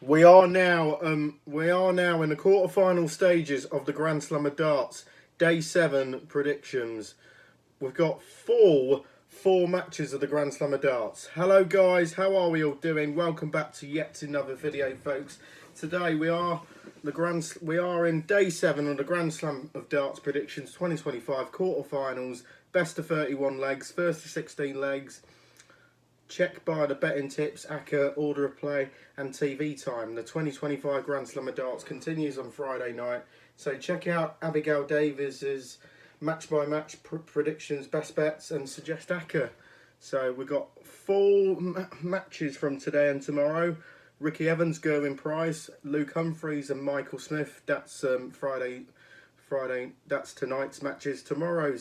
We are now in the quarterfinal stages of the Grand Slam of Darts. Day 7 predictions. We've got four matches of the Grand Slam of Darts. Hello guys, how are we all doing? Welcome back to yet another video, folks. Today we are in day 7 of the Grand Slam of Darts predictions 2025 quarterfinals. Best of 31 legs, first to 16 legs. Check by the betting tips, ACCA, order of play and TV time. The 2025 Grand Slam of Darts continues on Friday night. So check out Abigail Davies's match by match predictions, best bets and suggest ACCA. So we've got four matches from today and tomorrow. Ricky Evans, Gerwyn Price, Luke Humphries and Michael Smith. That's Friday. That's tonight's matches. Tomorrow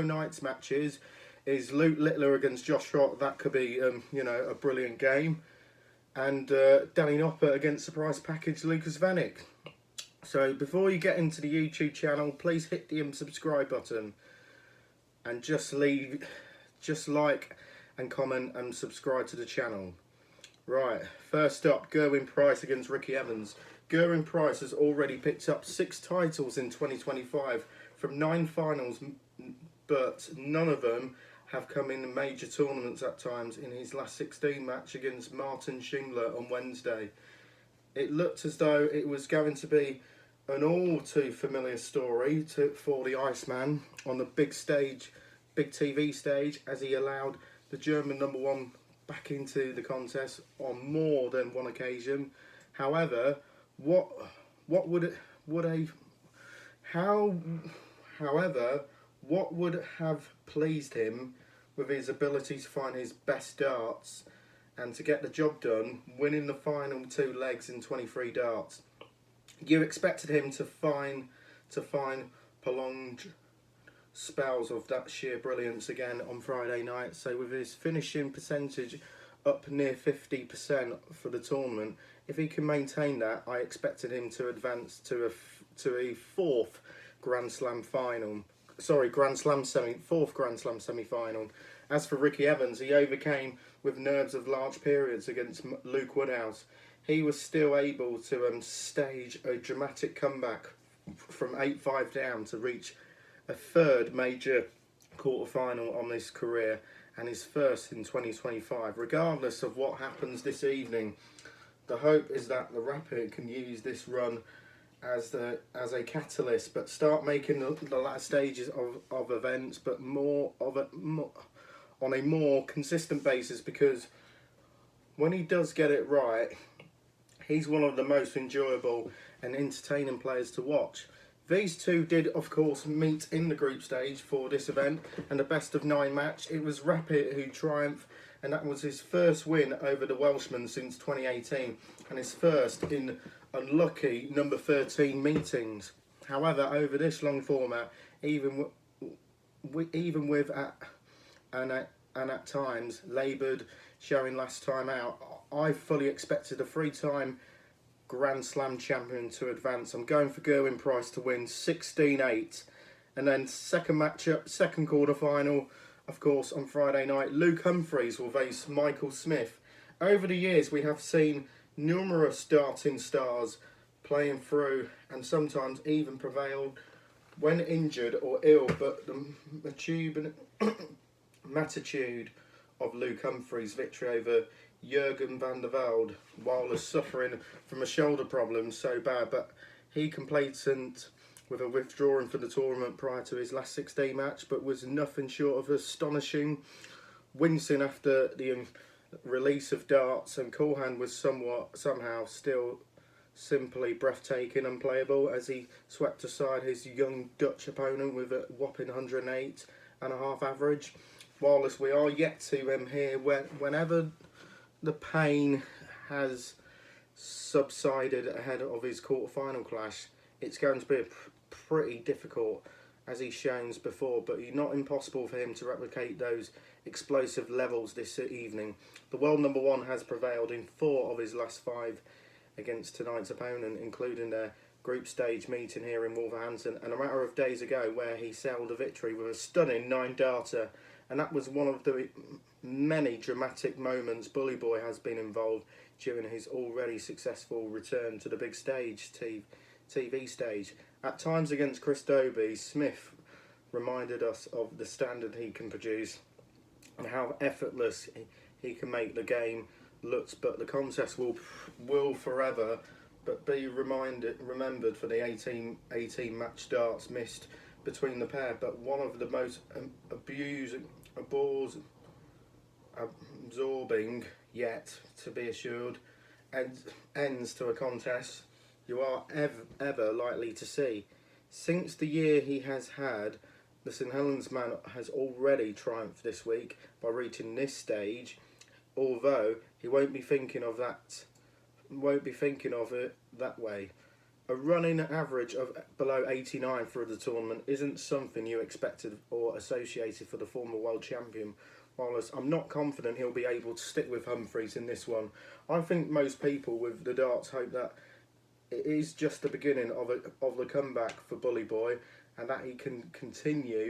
night's matches is Luke Littler against Josh Trott. That could be, a brilliant game. And Danny Nopper against surprise package Lucas Vanek. So before you get into the YouTube channel, please hit the subscribe button and just like and comment and subscribe to the channel. Right, first up, Gerwyn Price against Ricky Evans. Gerwyn Price has already picked up 6 titles in 2025 from 9 finals, but none of them have come in major tournaments at times. In his last 16 match against Martin Schindler on Wednesday, it looked as though it was going to be an all too familiar story for the Iceman on the big stage, big TV stage, as he allowed the German #1 back into the contest on more than one occasion. However, what would have pleased him with his ability to find his best darts and to get the job done, winning the final 2 legs in 23 darts. You expected him to find prolonged spells of that sheer brilliance again on Friday night. So with his finishing percentage up near 50% for the tournament, if he can maintain that, I expected him to advance to a fourth Grand Slam semi-final. As for Ricky Evans, he overcame with nerves of large periods against Luke Woodhouse. He was still able to stage a dramatic comeback from 8-5 down to reach a third major quarterfinal on his career and his first in 2025. Regardless of what happens this evening, the hope is that the Rapid can use this run as a catalyst, but start making the latter stages of events, but on a more consistent basis, because when he does get it right, he's one of the most enjoyable and entertaining players to watch. These two did, of course, meet in the group stage for this event and the best of 9 match. It was Rapid who triumphed, and that was his first win over the Welshman since 2018 and his first in unlucky number 13 meetings. However, over this long format, even with at times laboured showing last time out, I fully expected a 3-time Grand Slam champion to advance. I'm going for Gerwyn Price to win 16-8. And then second matchup, second quarter final, of course, on Friday night, Luke Humphries will face Michael Smith. Over the years, we have seen numerous darting stars playing through and sometimes even prevailed when injured or ill, but the magnitude of Luke Humphries' victory over Jurgen van der Velde, while suffering from a shoulder problem so bad, but he complacent with a withdrawing from the tournament prior to his last 16 match, but was nothing short of astonishing, wincing after the release of darts, and Coolhand was somehow still simply breathtaking, unplayable, as he swept aside his young Dutch opponent with a whopping 108.5 average. Whilst we are yet to hear whenever the pain has subsided ahead of his quarter-final clash, it's going to be pretty difficult, as he's shown before, but not impossible for him to replicate those explosive levels this evening. The world #1 has prevailed in 4 of his last 5 against tonight's opponent, including their group stage meeting here in Wolverhampton, and a matter of days ago where he sailed a victory with a stunning 9-darter and that was one of the many dramatic moments Bully Boy has been involved during his already successful return to the big stage, TV stage. At times against Chris Dobie, Smith reminded us of the standard he can produce and how effortless he can make the game looks, but the contest will forever but be remembered for the 18 match darts missed between the pair. But one of the most absorbing yet, to be assured, ends to a contest you are ever likely to see. Since the year he has had, the St Helens man has already triumphed this week by reaching this stage, although he won't be thinking of it that way. A running average of below 89 through the tournament isn't something you expected or associated for the former world champion. Whilst I'm not confident he'll be able to stick with Humphries in this one, I think most people with the darts hope that it is just the beginning of the comeback for Bully Boy, and that he can continue